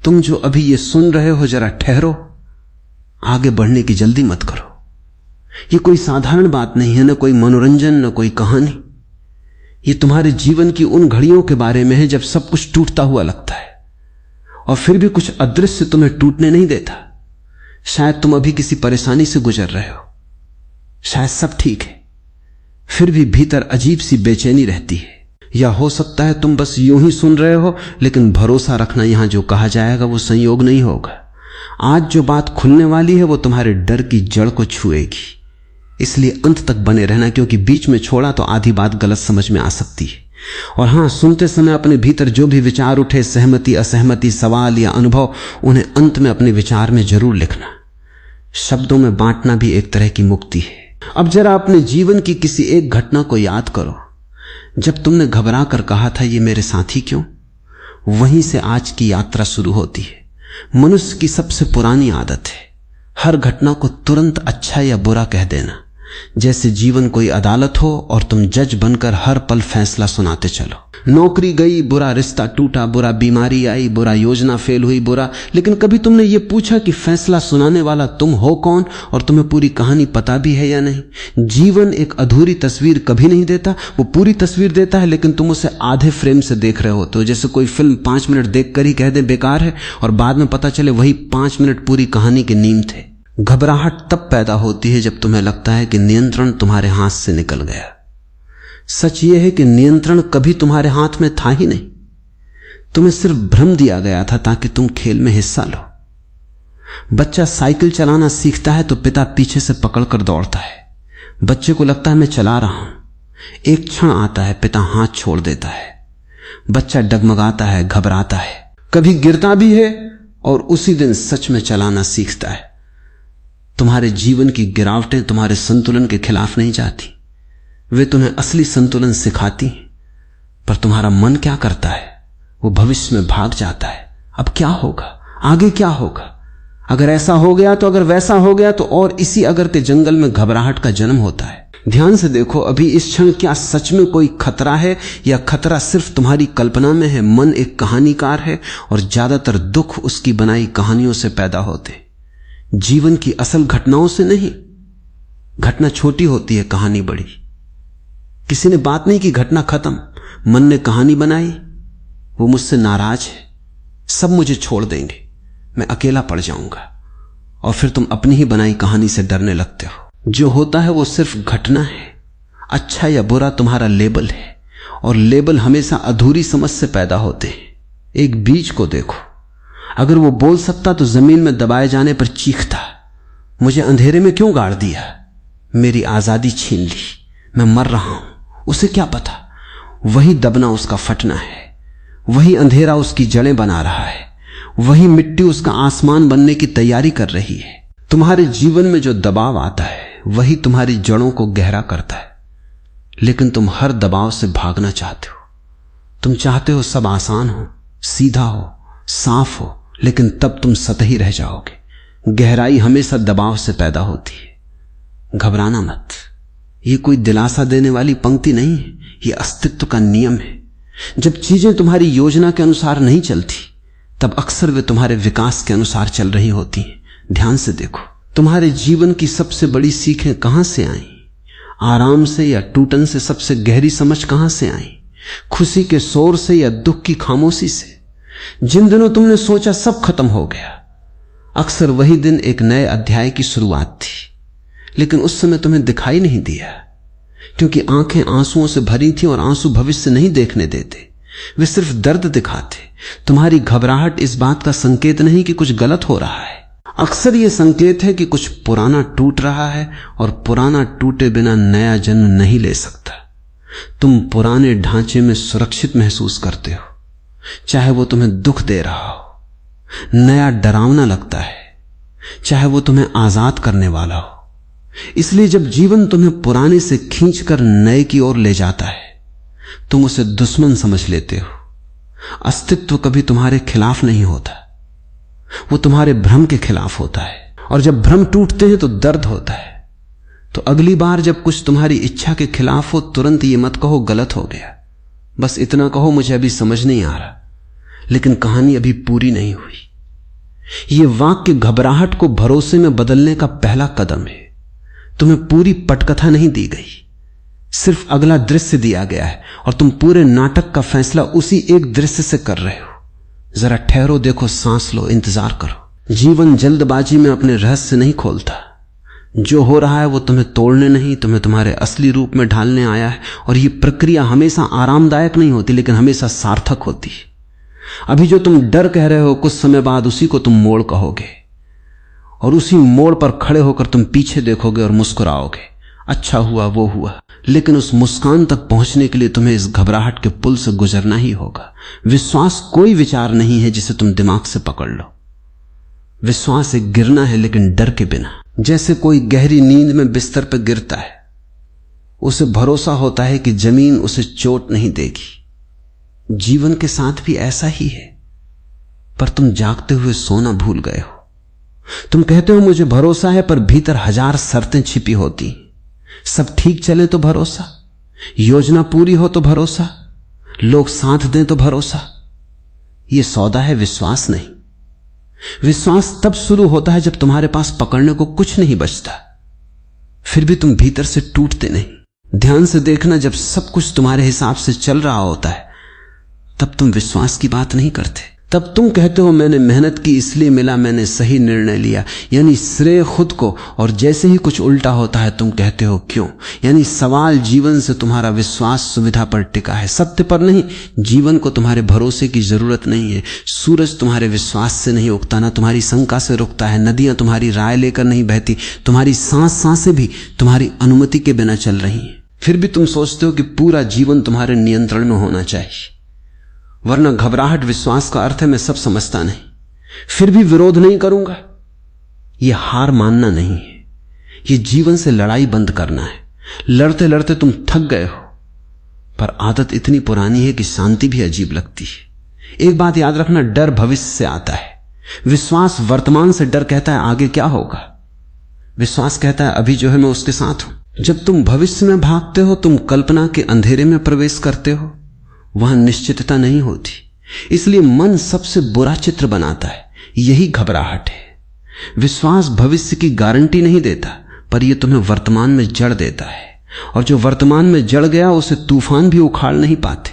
तुम जो अभी ये सुन रहे हो जरा ठहरो, आगे बढ़ने की जल्दी मत करो। ये कोई साधारण बात नहीं है, न कोई मनोरंजन, न कोई कहानी। ये तुम्हारे जीवन की उन घड़ियों के बारे में है जब सब कुछ टूटता हुआ लगता है और फिर भी कुछ अदृश्य तुम्हें टूटने नहीं देता। शायद तुम अभी किसी परेशानी से गुजर रहे हो, शायद सब ठीक है, फिर भी भीतर अजीब सी बेचैनी रहती है। या हो सकता है तुम बस यूं ही सुन रहे हो, लेकिन भरोसा रखना यहां जो कहा जाएगा वो संयोग नहीं होगा। आज जो बात खुलने वाली है वो तुम्हारे डर की जड़ को छुएगी। इसलिए अंत तक बने रहना, क्योंकि बीच में छोड़ा तो आधी बात गलत समझ में आ सकती है। और हां, सुनते समय अपने भीतर जो भी विचार उठे, सहमति, असहमति, सवाल या अनुभव, उन्हें अंत में अपने विचार में जरूर लिखना। शब्दों में बांटना भी एक तरह की मुक्ति है। अब जरा अपने जीवन की किसी एक घटना को याद करो जब तुमने घबरा कर कहा था ये मेरे साथी क्यों। वहीं से आज की यात्रा शुरू होती है। मनुष्य की सबसे पुरानी आदत है हर घटना को तुरंत अच्छा या बुरा कह देना, जैसे जीवन कोई अदालत हो और तुम जज बनकर हर पल फैसला सुनाते चलो। नौकरी गई, बुरा रिश्ता टूटा, बुरा बीमारी आई, बुरा योजना फेल हुई, बुरा। लेकिन कभी तुमने ये पूछा कि फैसला सुनाने वाला तुम हो कौन और तुम्हें पूरी कहानी पता भी है या नहीं। जीवन एक अधूरी तस्वीर कभी नहीं देता, वो पूरी तस्वीर देता है, लेकिन तुम उसे आधे फ्रेम से देख रहे होते हो। जैसे कोई फिल्म 5 मिनट देखकर ही कह दे बेकार है और बाद में पता चले वही 5 मिनट पूरी कहानी के नींव थे। घबराहट तब पैदा होती है जब तुम्हें लगता है कि नियंत्रण तुम्हारे हाथ से निकल गया। सच यह है कि नियंत्रण कभी तुम्हारे हाथ में था ही नहीं। तुम्हें सिर्फ भ्रम दिया गया था ताकि तुम खेल में हिस्सा लो। बच्चा साइकिल चलाना सीखता है तो पिता पीछे से पकड़कर दौड़ता है। बच्चे को लगता है मैं चला रहा हूं। एक क्षण आता है, पिता हाथ छोड़ देता है। बच्चा डगमगाता है, घबराता है, कभी गिरता भी है और उसी दिन सच में चलाना सीखता है। तुम्हारे जीवन की गिरावटें तुम्हारे संतुलन के खिलाफ नहीं जाती, वे तुम्हें असली संतुलन सिखाती हैं। पर तुम्हारा मन क्या करता है, वो भविष्य में भाग जाता है। अब क्या होगा, आगे क्या होगा, अगर ऐसा हो गया तो, अगर वैसा हो गया तो, और इसी अगर के जंगल में घबराहट का जन्म होता है। ध्यान से देखो, अभी इस क्षण क्या सच में कोई खतरा है या खतरा सिर्फ तुम्हारी कल्पना में है। मन एक कहानीकार है और ज्यादातर दुख उसकी बनाई कहानियों से पैदा होते, जीवन की असल घटनाओं से नहीं। घटना छोटी होती है, कहानी बड़ी। किसी ने बात नहीं की, घटना खत्म, मन ने कहानी बनाई, वो मुझसे नाराज है, सब मुझे छोड़ देंगे, मैं अकेला पड़ जाऊंगा। और फिर तुम अपनी ही बनाई कहानी से डरने लगते हो। जो होता है वो सिर्फ घटना है। अच्छा या बुरा तुम्हारा लेबल है, और लेबल हमेशा अधूरी समझ से पैदा होते हैं। एक बीज को देखो, अगर वो बोल सकता तो जमीन में दबाए जाने पर चीखता, मुझे अंधेरे में क्यों गाड़ दिया, मेरी आजादी छीन ली, मैं मर रहा हूं। उसे क्या पता, वही दबना उसका फटना है, वही अंधेरा उसकी जड़ें बना रहा है, वही मिट्टी उसका आसमान बनने की तैयारी कर रही है। तुम्हारे जीवन में जो दबाव आता है वही तुम्हारी जड़ों को गहरा करता है। लेकिन तुम हर दबाव से भागना चाहते हो। तुम चाहते हो सब आसान हो, सीधा हो, साफ हो, लेकिन तब तुम सतही रह जाओगे। गहराई हमेशा दबाव से पैदा होती है। घबराना मत, ये कोई दिलासा देने वाली पंक्ति नहीं है, ये अस्तित्व का नियम है। जब चीजें तुम्हारी योजना के अनुसार नहीं चलती तब अक्सर वे तुम्हारे विकास के अनुसार चल रही होती हैं। ध्यान से देखो, तुम्हारे जीवन की सबसे बड़ी सीखें कहां से आई, आराम से या टूटन से सबसे गहरी समझ कहां से आई, खुशी के शोर से या दुख की खामोशी से। जिन दिनों तुमने सोचा सब खत्म हो गया, अक्सर वही दिन एक नए अध्याय की शुरुआत थी, लेकिन उस समय तुम्हें दिखाई नहीं दिया, क्योंकि आंखें आंसुओं से भरी थी और आंसू भविष्य नहीं देखने देते, वे सिर्फ दर्द दिखाते। तुम्हारी घबराहट इस बात का संकेत नहीं कि कुछ गलत हो रहा है, अक्सर यह संकेत है कि कुछ पुराना टूट रहा है, और पुराना टूटे बिना नया जन्म नहीं ले सकता। तुम पुराने ढांचे में सुरक्षित महसूस करते हो, चाहे वो तुम्हें दुख दे रहा हो, नया डरावना लगता है, चाहे वो तुम्हें आजाद करने वाला हो। इसलिए जब जीवन तुम्हें पुराने से खींचकर नए की ओर ले जाता है, तुम उसे दुश्मन समझ लेते हो। अस्तित्व कभी तुम्हारे खिलाफ नहीं होता, वो तुम्हारे भ्रम के खिलाफ होता है। और जब भ्रम टूटते हैं तो दर्द होता है। तो अगली बार जब कुछ तुम्हारी इच्छा के खिलाफ हो, तुरंत ये मत कहो गलत हो गया, बस इतना कहो मुझे अभी समझ नहीं आ रहा, लेकिन कहानी अभी पूरी नहीं हुई। यह वाक्य घबराहट को भरोसे में बदलने का पहला कदम है। तुम्हें पूरी पटकथा नहीं दी गई, सिर्फ अगला दृश्य दिया गया है और तुम पूरे नाटक का फैसला उसी एक दृश्य से कर रहे हो। जरा ठहरो, देखो, सांस लो, इंतजार करो। जीवन जल्दबाजी में अपने रहस्य नहीं खोलता। जो हो रहा है वो तुम्हें तोड़ने नहीं, तुम्हें तुम्हारे असली रूप में ढालने आया है। और ये प्रक्रिया हमेशा आरामदायक नहीं होती, लेकिन हमेशा सार्थक होती है। अभी जो तुम डर कह रहे हो, कुछ समय बाद उसी को तुम मोड़ कहोगे और उसी मोड़ पर खड़े होकर तुम पीछे देखोगे और मुस्कुराओगे। अच्छा हुआ, वो हुआ। लेकिन उस मुस्कान तक पहुंचने के लिए तुम्हें इस घबराहट के पुल से गुजरना ही होगा। विश्वास कोई विचार नहीं है जिसे तुम दिमाग से पकड़ लो। विश्वास एक गिरना है, लेकिन डर के बिना। जैसे कोई गहरी नींद में बिस्तर पर गिरता है, उसे भरोसा होता है कि जमीन उसे चोट नहीं देगी। जीवन के साथ भी ऐसा ही है, पर तुम जागते हुए सोना भूल गए हो। तुम कहते हो मुझे भरोसा है, पर भीतर हजार शर्तें छिपी होती। सब ठीक चले तो भरोसा, योजना पूरी हो तो भरोसा, लोग साथ दें तो भरोसा। यह सौदा है, विश्वास नहीं। विश्वास तब शुरू होता है जब तुम्हारे पास पकड़ने को कुछ नहीं बचता, फिर भी तुम भीतर से टूटते नहीं। ध्यान से देखना, जब सब कुछ तुम्हारे हिसाब से चल रहा होता है तब तुम विश्वास की बात नहीं करते। तब तुम कहते हो मैंने मेहनत की इसलिए मिला, मैंने सही निर्णय लिया, यानी श्रेय खुद को। और जैसे ही कुछ उल्टा होता है तुम कहते हो क्यों। यानी सवाल जीवन से तुम्हारा विश्वास सुविधा पर टिका है, सत्य पर नहीं। जीवन को तुम्हारे भरोसे की जरूरत नहीं है। सूरज तुम्हारे विश्वास से नहीं उगता, ना तुम्हारी शंका से रुकता है। नदियां तुम्हारी राय लेकर नहीं बहती, तुम्हारी सांसें भी तुम्हारी अनुमति के बिना चल रही हैं। फिर भी तुम सोचते हो कि पूरा जीवन तुम्हारे नियंत्रण में होना चाहिए, वरना घबराहट विश्वास का अर्थ है मैं सब समझता नहीं, फिर भी विरोध नहीं करूंगा। यह हार मानना नहीं है, यह जीवन से लड़ाई बंद करना है। लड़ते लड़ते तुम थक गए हो, पर आदत इतनी पुरानी है कि शांति भी अजीब लगती है। एक बात याद रखना, डर भविष्य से आता है, विश्वास वर्तमान से। डर कहता है आगे क्या होगा, विश्वास कहता है अभी जो है मैं उसके साथ हूं। जब तुम भविष्य में भागते हो, तुम कल्पना के अंधेरे में प्रवेश करते हो, वहां निश्चितता नहीं होती। इसलिए मन सबसे बुरा चित्र बनाता है, यही घबराहट है। विश्वास भविष्य की गारंटी नहीं देता, पर यह तुम्हें वर्तमान में जड़ देता है। और जो वर्तमान में जड़ गया उसे तूफान भी उखाड़ नहीं पाते।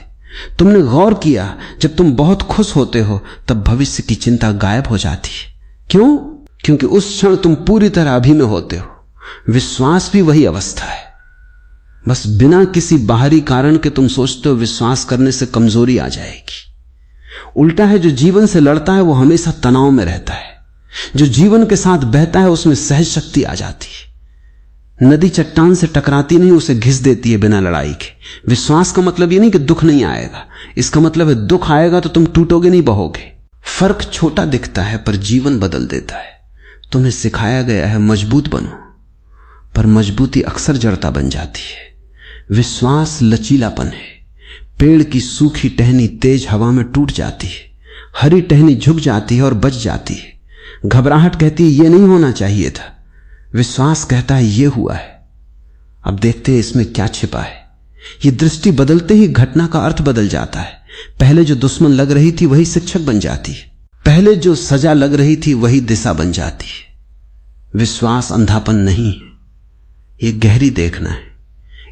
तुमने गौर किया, जब तुम बहुत खुश होते हो तब भविष्य की चिंता गायब हो जाती है। क्यों? क्योंकि उस क्षण तुम पूरी तरह अभी में होते हो। विश्वास भी वही अवस्था है, बस बिना किसी बाहरी कारण के तुम सोचते हो विश्वास करने से कमजोरी आ जाएगी। उल्टा है, जो जीवन से लड़ता है वो हमेशा तनाव में रहता है। जो जीवन के साथ बहता है उसमें सहज शक्ति आ जाती है। नदी चट्टान से टकराती नहीं, उसे घिस देती है बिना लड़ाई के। विश्वास का मतलब ये नहीं कि दुख नहीं आएगा, इसका मतलब है दुख आएगा तो तुम टूटोगे नहीं, बहोगे। फर्क छोटा दिखता है पर जीवन बदल देता है। तुम्हें सिखाया गया है मजबूत बनो, पर मजबूती अक्सर जड़ता बन जाती है। विश्वास लचीलापन है। पेड़ की सूखी टहनी तेज हवा में टूट जाती है, हरी टहनी झुक जाती है और बच जाती है। घबराहट कहती है यह नहीं होना चाहिए था, विश्वास कहता है यह हुआ है, अब देखते हैं इसमें क्या छिपा है। यह दृष्टि बदलते ही घटना का अर्थ बदल जाता है। पहले जो दुश्मन लग रही थी वही शिक्षक बन जाती है, पहले जो सजा लग रही थी वही दिशा बन जाती है। विश्वास अंधापन नहीं है, यह गहरी देखना है।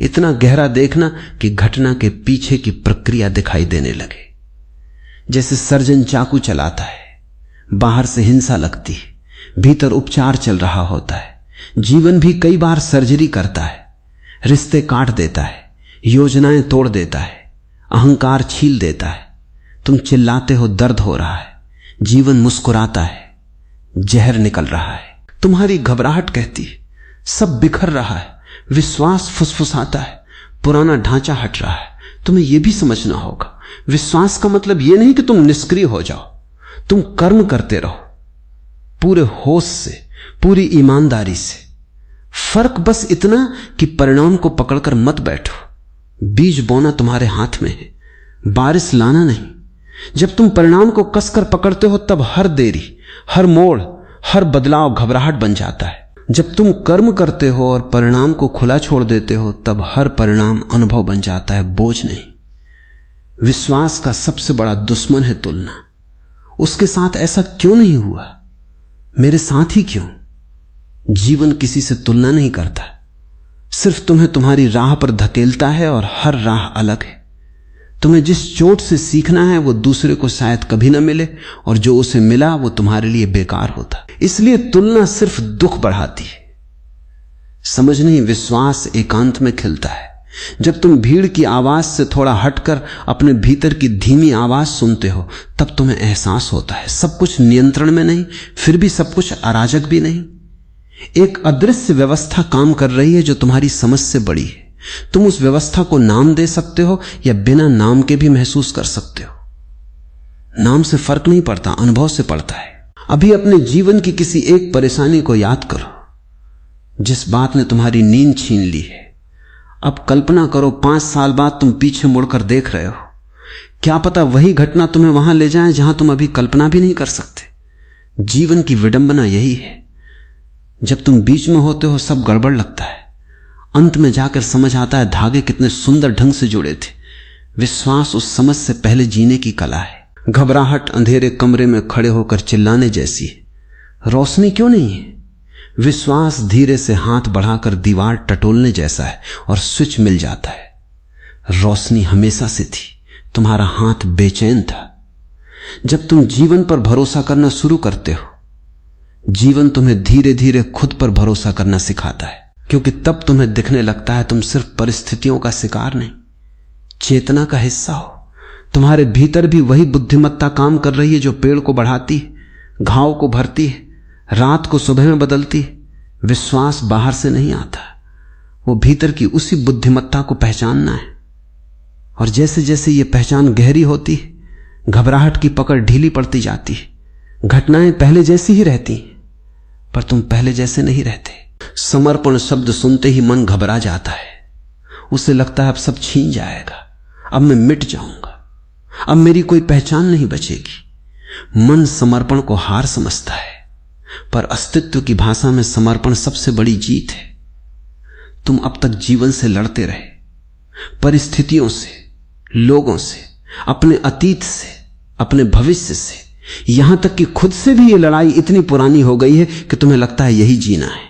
इतना गहरा देखना कि घटना के पीछे की प्रक्रिया दिखाई देने लगे। जैसे सर्जन चाकू चलाता है, बाहर से हिंसा लगती है, भीतर उपचार चल रहा होता है। जीवन भी कई बार सर्जरी करता है, रिश्ते काट देता है, योजनाएं तोड़ देता है, अहंकार छील देता है। तुम चिल्लाते हो दर्द हो रहा है, जीवन मुस्कुराता है, जहर निकल रहा है। तुम्हारी घबराहट कहती है सब बिखर रहा है, विश्वास फुसफुसाता है, पुराना ढांचा हट रहा है। तुम्हें यह भी समझना होगा, विश्वास का मतलब यह नहीं कि तुम निष्क्रिय हो जाओ, तुम कर्म करते रहो पूरे होश से, पूरी ईमानदारी से। फर्क बस इतना कि परिणाम को पकड़कर मत बैठो। बीज बोना तुम्हारे हाथ में है, बारिश लाना नहीं। जब तुम परिणाम को कसकर पकड़ते हो तब हर देरी, हर मोड़, हर बदलाव घबराहट बन जाता है। जब तुम कर्म करते हो और परिणाम को खुला छोड़ देते हो तब हर परिणाम अनुभव बन जाता है, बोझ नहीं। विश्वास का सबसे बड़ा दुश्मन है तुलना। उसके साथ ऐसा क्यों नहीं हुआ? मेरे साथ ही क्यों? जीवन किसी से तुलना नहीं करता, सिर्फ तुम्हें तुम्हारी राह पर धकेलता है और हर राह अलग है। तुम्हें जिस चोट से सीखना है वो दूसरे को शायद कभी ना मिले, और जो उसे मिला वो तुम्हारे लिए बेकार होता। इसलिए तुलना सिर्फ दुख बढ़ाती है, समझ नहीं, विश्वास एकांत में खिलता है। जब तुम भीड़ की आवाज से थोड़ा हटकर अपने भीतर की धीमी आवाज सुनते हो, तब तुम्हें एहसास होता है सब कुछ नियंत्रण में नहीं, फिर भी सब कुछ अराजक भी नहीं। एक अदृश्य व्यवस्था काम कर रही है जो तुम्हारी समझ से बड़ी है। तुम उस व्यवस्था को नाम दे सकते हो या बिना नाम के भी महसूस कर सकते हो। नाम से फर्क नहीं पड़ता, अनुभव से पड़ता है। अभी अपने जीवन की किसी एक परेशानी को याद करो जिस बात ने तुम्हारी नींद छीन ली है। अब कल्पना करो 5 साल बाद तुम पीछे मुड़कर देख रहे हो। क्या पता वही घटना तुम्हें वहां ले जाए जहां तुम अभी कल्पना भी नहीं कर सकते। जीवन की विडंबना यही है, जब तुम बीच में होते हो सब गड़बड़ लगता है, अंत में जाकर समझ आता है धागे कितने सुंदर ढंग से जुड़े थे। विश्वास उस समझ से पहले जीने की कला है। घबराहट अंधेरे कमरे में खड़े होकर चिल्लाने जैसी है, रोशनी क्यों नहीं है? विश्वास धीरे से हाथ बढ़ाकर दीवार टटोलने जैसा है और स्विच मिल जाता है। रोशनी हमेशा से थी, तुम्हारा हाथ बेचैन था। जब तुम जीवन पर भरोसा करना शुरू करते हो, जीवन तुम्हें धीरे धीरे खुद पर भरोसा करना सिखाता है, क्योंकि तब तुम्हें दिखने लगता है तुम सिर्फ परिस्थितियों का शिकार नहीं, चेतना का हिस्सा हो। तुम्हारे भीतर भी वही बुद्धिमत्ता काम कर रही है जो पेड़ को बढ़ाती है, घाव को भरती है, रात को सुबह में बदलती है। विश्वास बाहर से नहीं आता, वो भीतर की उसी बुद्धिमत्ता को पहचानना है। और जैसे जैसे ये पहचान गहरी होती है, घबराहट की पकड़ ढीली पड़ती जाती है। घटनाएं पहले जैसी ही रहती, पर तुम पहले जैसे नहीं रहते। समर्पण शब्द सुनते ही मन घबरा जाता है, उसे लगता है अब सब छीन जाएगा, अब मैं मिट जाऊंगा, अब मेरी कोई पहचान नहीं बचेगी। मन समर्पण को हार समझता है, पर अस्तित्व की भाषा में समर्पण सबसे बड़ी जीत है। तुम अब तक जीवन से लड़ते रहे, परिस्थितियों से, लोगों से, अपने अतीत से, अपने भविष्य से, यहां तक कि खुद से भी ये लड़ाई इतनी पुरानी हो गई है कि तुम्हें लगता है यही जीना है।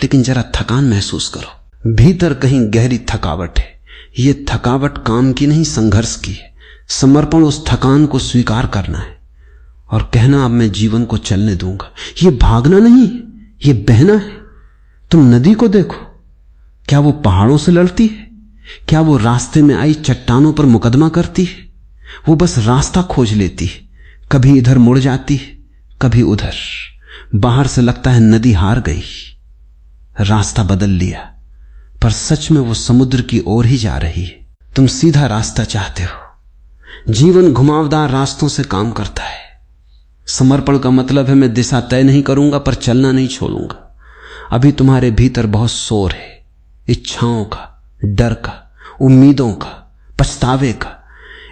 लेकिन जरा थकान महसूस करो, भीतर कहीं गहरी थकावट है। ये थकावट काम की नहीं, संघर्ष की है। समर्पण उस थकान को स्वीकार करना है और कहना अब मैं जीवन को चलने दूंगा। ये भागना नहीं, ये बहना है। तुम नदी को देखो, क्या वो पहाड़ों से लड़ती है? क्या वो रास्ते में आई चट्टानों पर मुकदमा करती है? वो बस रास्ता खोज लेती है, कभी इधर मुड़ जाती है, कभी उधर। बाहर से लगता है नदी हार गई, रास्ता बदल लिया, पर सच में वो समुद्र की ओर ही जा रही है। तुम सीधा रास्ता चाहते हो, जीवन घुमावदार रास्तों से काम करता है। समर्पण का मतलब है मैं दिशा तय नहीं करूंगा पर चलना नहीं छोड़ूंगा। अभी तुम्हारे भीतर बहुत शोर है, इच्छाओं का, डर का, उम्मीदों का, पछतावे का।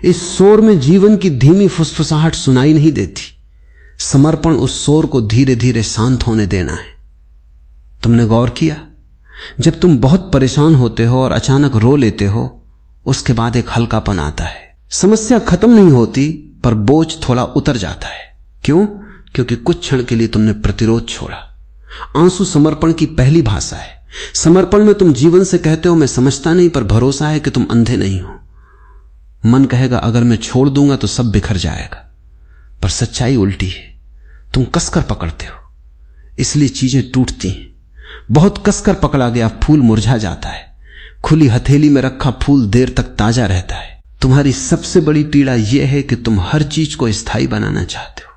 इस शोर में जीवन की धीमी फुसफुसाहट सुनाई नहीं देती। समर्पण उस शोर को धीरे धीरे शांत होने देना है। तुमने गौर किया, जब तुम बहुत परेशान होते हो और अचानक रो लेते हो, उसके बाद एक हल्कापन आता है। समस्या खत्म नहीं होती पर बोझ थोड़ा उतर जाता है। क्यों? क्योंकि कुछ क्षण के लिए तुमने प्रतिरोध छोड़ा। आंसू समर्पण की पहली भाषा है। समर्पण में तुम जीवन से कहते हो मैं समझता नहीं, पर भरोसा है कि तुम अंधे नहीं हो। मन कहेगा अगर मैं छोड़ दूंगा तो सब बिखर जाएगा, पर सच्चाई उल्टी है। तुम कसकर पकड़ते हो, इसलिए चीजें टूटती हैं। बहुत कसकर पकड़ा गया फूल मुरझा जाता है, खुली हथेली में रखा फूल देर तक ताजा रहता है। तुम्हारी सबसे बड़ी पीड़ा यह है कि तुम हर चीज को स्थायी बनाना चाहते हो।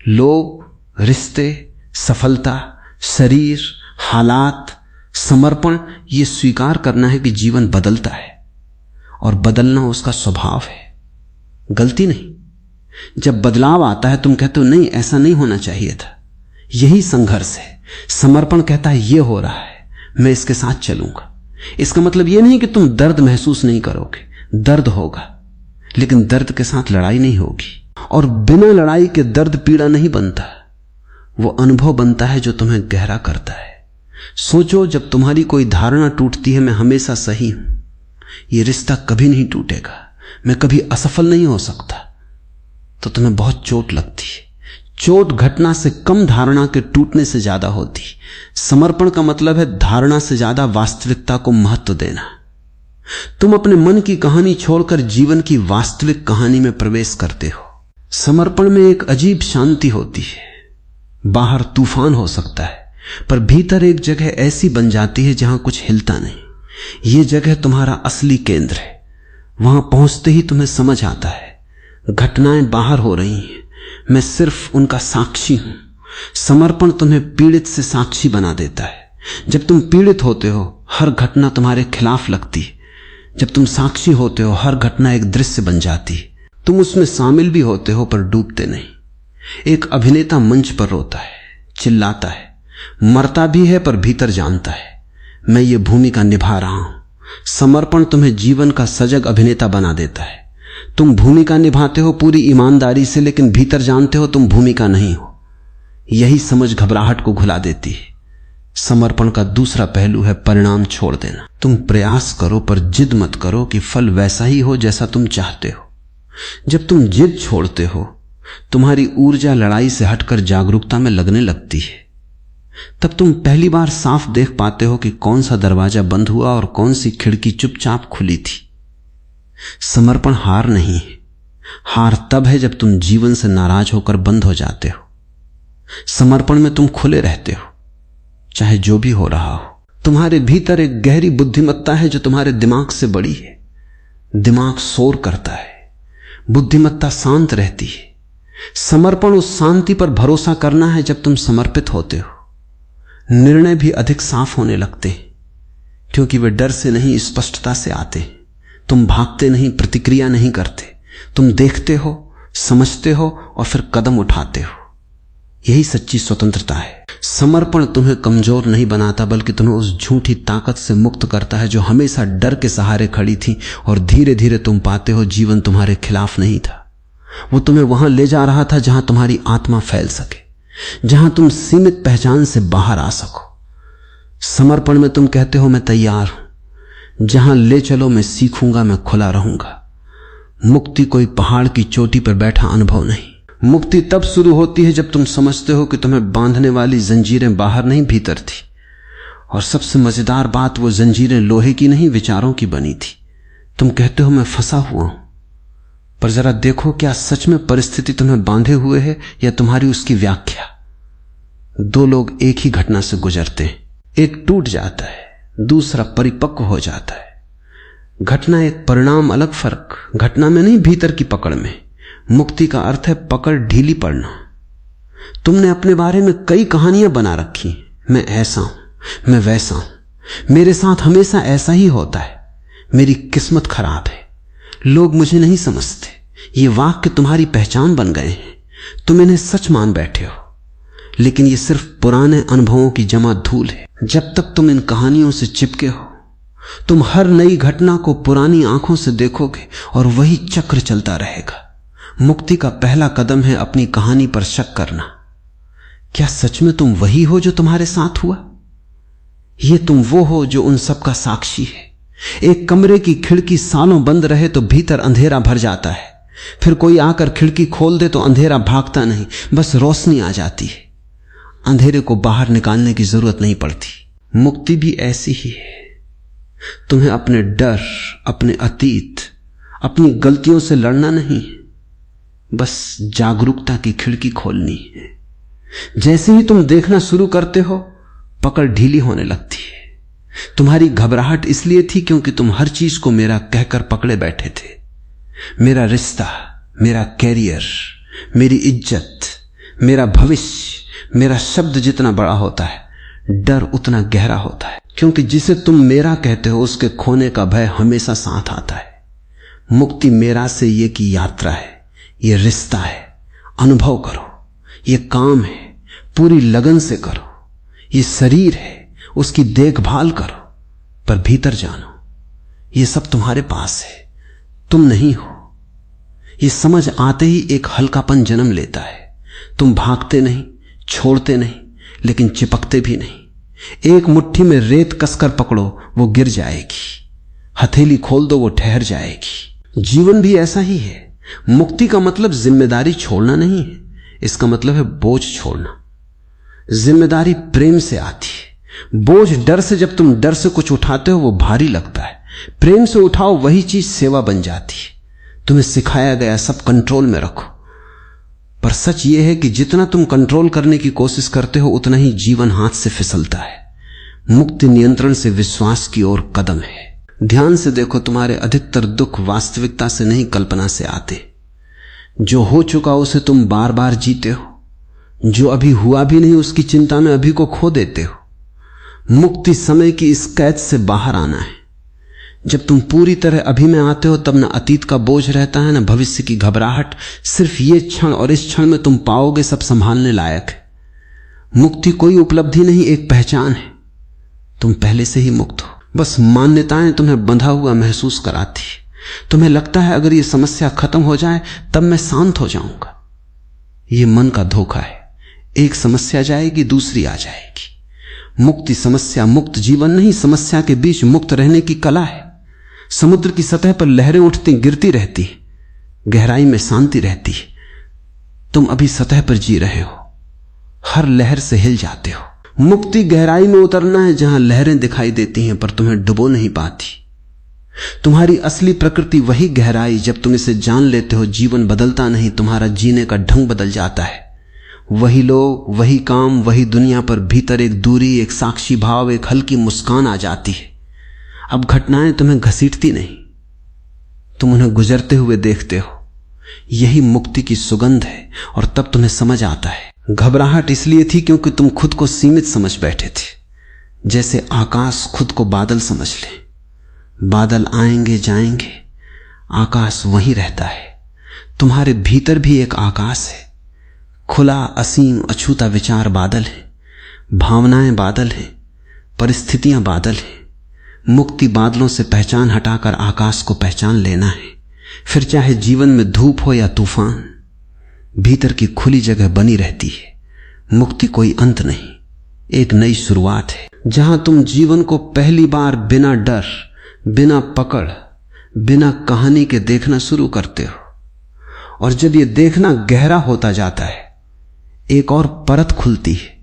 लोग, रिश्ते, सफलता, शरीर, हालात। समर्पण ये स्वीकार करना है कि जीवन बदलता है और बदलना उसका स्वभाव है, गलती नहीं। जब बदलाव आता है तुम कहते हो नहीं ऐसा नहीं होना चाहिए था। यही संघर्ष है। समर्पण कहता है यह हो रहा है, मैं इसके साथ चलूंगा। इसका मतलब यह नहीं कि तुम दर्द महसूस नहीं करोगे, दर्द होगा, लेकिन दर्द के साथ लड़ाई नहीं होगी। और बिना लड़ाई के दर्द पीड़ा नहीं बनता, वो अनुभव बनता है जो तुम्हें गहरा करता है। सोचो, जब तुम्हारी कोई धारणा टूटती है मैं हमेशा सही हूं, ये रिश्ता कभी नहीं टूटेगा, मैं कभी असफल नहीं हो सकता, तो तुम्हें बहुत चोट लगती है। चोट घटना से कम धारणा के टूटने से ज्यादा होती। समर्पण का मतलब है धारणा से ज्यादा वास्तविकता को महत्व देना। तुम अपने मन की कहानी छोड़कर जीवन की वास्तविक कहानी में प्रवेश करते हो। समर्पण में एक अजीब शांति होती है। बाहर तूफान हो सकता है, पर भीतर एक जगह ऐसी बन जाती है जहां कुछ हिलता नहीं। यह जगह तुम्हारा असली केंद्र है। वहां पहुंचते ही तुम्हें समझ आता है घटनाएं बाहर हो रही हैं, मैं सिर्फ उनका साक्षी हूं। समर्पण तुम्हें पीड़ित से साक्षी बना देता है। जब तुम पीड़ित होते हो हर घटना तुम्हारे खिलाफ लगती है। जब तुम साक्षी होते हो हर घटना एक दृश्य बन जाती है। तुम उसमें शामिल भी होते हो पर डूबते नहीं। एक अभिनेता मंच पर रोता है, चिल्लाता है, मरता भी है पर भीतर जानता है मैं ये भूमिका निभा रहा हूं। समर्पण तुम्हें जीवन का सजग अभिनेता बना देता है। तुम भूमिका निभाते हो पूरी ईमानदारी से, लेकिन भीतर जानते हो तुम भूमिका नहीं हो। यही समझ घबराहट को घुला देती है। समर्पण का दूसरा पहलू है परिणाम छोड़ देना। तुम प्रयास करो पर जिद मत करो कि फल वैसा ही हो जैसा तुम चाहते हो। जब तुम जिद छोड़ते हो तुम्हारी ऊर्जा लड़ाई से हटकर जागरूकता में लगने लगती है। तब तुम पहली बार साफ देख पाते हो कि कौन सा दरवाजा बंद हुआ और कौन सी खिड़की चुपचाप खुली थी। समर्पण हार नहीं है। हार तब है जब तुम जीवन से नाराज होकर बंद हो जाते हो। समर्पण में तुम खुले रहते हो, चाहे जो भी हो रहा हो। तुम्हारे भीतर एक गहरी बुद्धिमत्ता है जो तुम्हारे दिमाग से बड़ी है। दिमाग शोर करता है, बुद्धिमत्ता शांत रहती है। समर्पण उस शांति पर भरोसा करना है जब तुम समर्पित होते हो। निर्णय भी अधिक साफ होने लगते हैं, क्योंकि वे डर से नहीं स्पष्टता से आते। तुम भागते नहीं, प्रतिक्रिया नहीं करते। तुम देखते हो, समझते हो और फिर कदम उठाते हो। यही सच्ची स्वतंत्रता है। समर्पण तुम्हें कमजोर नहीं बनाता, बल्कि तुम्हें उस झूठी ताकत से मुक्त करता है जो हमेशा डर के सहारे खड़ी थी। और धीरे धीरे तुम पाते हो जीवन तुम्हारे खिलाफ नहीं था। वो तुम्हें वहां ले जा रहा था जहां तुम्हारी आत्मा फैल सके, जहां तुम सीमित पहचान से बाहर आ सको। समर्पण में तुम कहते हो मैं तैयार हूं, जहां ले चलो मैं सीखूंगा, मैं खुला रहूंगा। मुक्ति कोई पहाड़ की चोटी पर बैठा अनुभव नहीं। मुक्ति तब शुरू होती है जब तुम समझते हो कि तुम्हें बांधने वाली जंजीरें बाहर नहीं भीतर थी। और सबसे मजेदार बात, वो जंजीरें लोहे की नहीं विचारों की बनी थी। तुम कहते हो मैं फंसा हुआ हूं, पर जरा देखो क्या सच में परिस्थिति तुम्हें बांधे हुए है या तुम्हारी उसकी व्याख्या। दो लोग एक ही घटना से गुजरते हैं, एक टूट जाता है, दूसरा परिपक्व हो जाता है। घटना एक परिणाम, अलग फर्क। घटना में नहीं, भीतर की पकड़ में। मुक्ति का अर्थ है पकड़ ढीली पड़ना। तुमने अपने बारे में कई कहानियां बना रखी, मैं ऐसा हूं, मैं वैसा हूं, मेरे साथ हमेशा ऐसा ही होता है, मेरी किस्मत खराब है, लोग मुझे नहीं समझते। ये वाक्य तुम्हारी पहचान बन गए हैं। तुम इन्हें सच मान बैठे हो, लेकिन ये सिर्फ पुराने अनुभवों की जमा धूल है। जब तक तुम इन कहानियों से चिपके हो, तुम हर नई घटना को पुरानी आंखों से देखोगे और वही चक्र चलता रहेगा। मुक्ति का पहला कदम है अपनी कहानी पर शक करना। क्या सच में तुम वही हो जो तुम्हारे साथ हुआ? ये तुम वो हो जो उन सब का साक्षी है। एक कमरे की खिड़की सालों बंद रहे तो भीतर अंधेरा भर जाता है। फिर कोई आकर खिड़की खोल दे तो अंधेरा भागता नहीं, बस रोशनी आ जाती है। अंधेरे को बाहर निकालने की जरूरत नहीं पड़ती। मुक्ति भी ऐसी ही है। तुम्हें अपने डर, अपने अतीत, अपनी गलतियों से लड़ना नहीं, बस जागरूकता की खिड़की खोलनी है। जैसे ही तुम देखना शुरू करते हो, पकड़ ढीली होने लगती है। तुम्हारी घबराहट इसलिए थी क्योंकि तुम हर चीज को मेरा कहकर पकड़े बैठे थे। मेरा रिश्ता, मेरा कैरियर, मेरी इज्जत, मेरा भविष्य। मेरा शब्द जितना बड़ा होता है, डर उतना गहरा होता है, क्योंकि जिसे तुम मेरा कहते हो उसके खोने का भय हमेशा साथ आता है। मुक्ति मेरा से ये की यात्रा है, ये रिश्ता है। अनुभव करो, ये काम है, पूरी लगन से करो। ये शरीर है, उसकी देखभाल करो, पर भीतर जानो ये सब तुम्हारे पास है, तुम नहीं हो। ये समझ आते ही एक हल्कापन जन्म लेता है। तुम भागते नहीं, छोड़ते नहीं, लेकिन चिपकते भी नहीं। एक मुट्ठी में रेत कसकर पकड़ो, वो गिर जाएगी। हथेली खोल दो, वो ठहर जाएगी। जीवन भी ऐसा ही है। मुक्ति का मतलब जिम्मेदारी छोड़ना नहीं है। इसका मतलब है बोझ छोड़ना। जिम्मेदारी प्रेम से आती है, बोझ डर से। जब तुम डर से कुछ उठाते हो वो भारी लगता है, प्रेम से उठाओ वही चीज सेवा बन जाती है। तुम्हें सिखाया गया सब कंट्रोल में रखो, पर सच ये है कि जितना तुम कंट्रोल करने की कोशिश करते हो उतना ही जीवन हाथ से फिसलता है। मुक्ति नियंत्रण से विश्वास की ओर कदम है। ध्यान से देखो, तुम्हारे अधिकतर दुख वास्तविकता से नहीं कल्पना से आते। जो हो चुका उसे तुम बार बार जीते हो, जो अभी हुआ भी नहीं उसकी चिंता में अभी को खो देते हो। मुक्ति समय की इस कैद से बाहर आना है। जब तुम पूरी तरह अभी में आते हो तब न अतीत का बोझ रहता है न भविष्य की घबराहट। सिर्फ ये क्षण, और इस क्षण में तुम पाओगे सब संभालने लायक है। मुक्ति कोई उपलब्धि नहीं, एक पहचान है। तुम पहले से ही मुक्त हो, बस मान्यताएं तुम्हें बंधा हुआ महसूस कराती। तुम्हें लगता है अगर ये समस्या खत्म हो जाए तब मैं शांत हो जाऊंगा। ये मन का धोखा है। एक समस्या जाएगी, दूसरी आ जाएगी। मुक्ति समस्या मुक्त जीवन नहीं, समस्या के बीच मुक्त रहने की कला है। समुद्र की सतह पर लहरें उठती गिरती रहती, गहराई में शांति रहती। तुम अभी सतह पर जी रहे हो, हर लहर से हिल जाते हो। मुक्ति गहराई में उतरना है जहां लहरें दिखाई देती हैं पर तुम्हें डुबो नहीं पाती। तुम्हारी असली प्रकृति वही गहराई। जब तुम इसे जान लेते हो जीवन बदलता नहीं, तुम्हारा जीने का ढंग बदल जाता है। वही लोग, वही काम, वही दुनिया, पर भीतर एक दूरी, एक साक्षी भाव, एक हल्की मुस्कान आ जाती है। अब घटनाएं तुम्हें घसीटती नहीं, तुम उन्हें गुजरते हुए देखते हो। यही मुक्ति की सुगंध है। और तब तुम्हें समझ आता है घबराहट इसलिए थी क्योंकि तुम खुद को सीमित समझ बैठे थे। जैसे आकाश खुद को बादल समझ ले। बादल आएंगे जाएंगे, आकाश वहीं रहता है। तुम्हारे भीतर भी एक आकाश है, खुला, असीम, अछूता विचार बादल है, भावनाएं बादल हैं, परिस्थितियां बादल हैं। मुक्ति बादलों से पहचान हटाकर आकाश को पहचान लेना है। फिर चाहे जीवन में धूप हो या तूफान, भीतर की खुली जगह बनी रहती है। मुक्ति कोई अंत नहीं, एक नई शुरुआत है जहां तुम जीवन को पहली बार बिना डर, बिना पकड़, बिना कहानी के देखना शुरू करते हो। और जब ये देखना गहरा होता जाता है, एक और परत खुलती है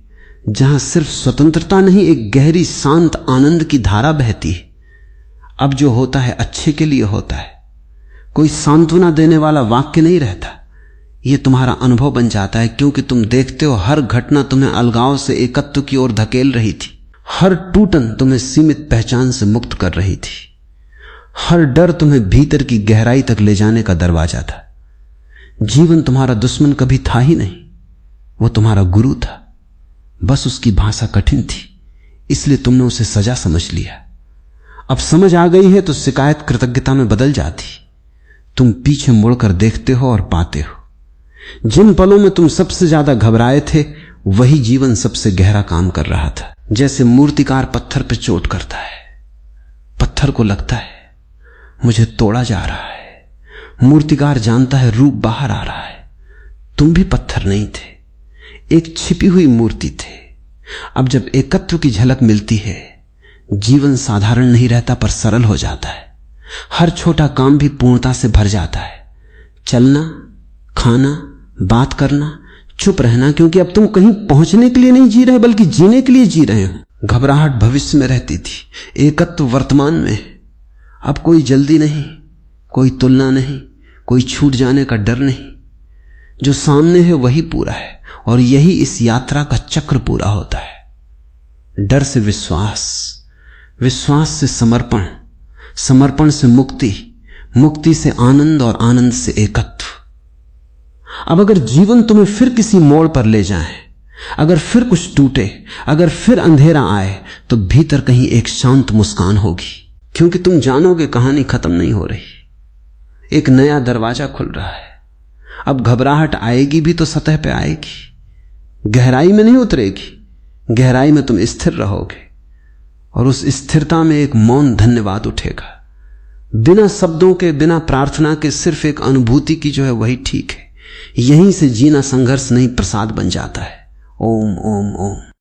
जहां सिर्फ स्वतंत्रता नहीं, एक गहरी शांत आनंद की धारा बहती है। अब जो होता है अच्छे के लिए होता है। कोई सांत्वना देने वाला वाक्य नहीं रहता, यह तुम्हारा अनुभव बन जाता है। क्योंकि तुम देखते हो हर घटना तुम्हें अलगाव से एकत्व की ओर धकेल रही थी। हर टूटन तुम्हें सीमित पहचान से मुक्त कर रही थी। हर डर तुम्हें भीतर की गहराई तक ले जाने का दरवाजा था। जीवन तुम्हारा दुश्मन कभी था ही नहीं, वो तुम्हारा गुरु था। बस उसकी भाषा कठिन थी, इसलिए तुमने उसे सजा समझ लिया। अब समझ आ गई है तो शिकायत कृतज्ञता में बदल जाती। तुम पीछे मुड़कर देखते हो और पाते हो जिन पलों में तुम सबसे ज्यादा घबराए थे वही जीवन सबसे गहरा काम कर रहा था। जैसे मूर्तिकार पत्थर पर चोट करता है, पत्थर को लगता है मुझे तोड़ा जा रहा है। मूर्तिकार जानता है रूप बाहर आ रहा है। तुम भी पत्थर नहीं थे, एक छिपी हुई मूर्ति थे। अब जब एकत्व की झलक मिलती है, जीवन साधारण नहीं रहता पर सरल हो जाता है। हर छोटा काम भी पूर्णता से भर जाता है। चलना, खाना, बात करना, चुप रहना, क्योंकि अब तुम कहीं पहुंचने के लिए नहीं जी रहे बल्कि जीने के लिए जी रहे हो। घबराहट भविष्य में रहती थी, एकत्व वर्तमान में। अब कोई जल्दी नहीं, कोई तुलना नहीं, कोई छूट जाने का डर नहीं। जो सामने है वही पूरा है और यही इस यात्रा का चक्र पूरा होता है। डर से विश्वास, विश्वास से समर्पण, समर्पण से मुक्ति, मुक्ति से आनंद और आनंद से एकत्व। अब अगर जीवन तुम्हें फिर किसी मोड़ पर ले जाए, अगर फिर कुछ टूटे, अगर फिर अंधेरा आए, तो भीतर कहीं एक शांत मुस्कान होगी। क्योंकि तुम जानोगे कहानी खत्म नहीं हो रही, एक नया दरवाजा खुल रहा है। अब घबराहट आएगी भी तो सतह पे आएगी, गहराई में नहीं उतरेगी। गहराई में तुम स्थिर रहोगे और उस स्थिरता में एक मौन धन्यवाद उठेगा, बिना शब्दों के, बिना प्रार्थना के, सिर्फ एक अनुभूति की जो है वही ठीक है। यहीं से जीना संघर्ष नहीं प्रसाद बन जाता है। ओम ओम ओम।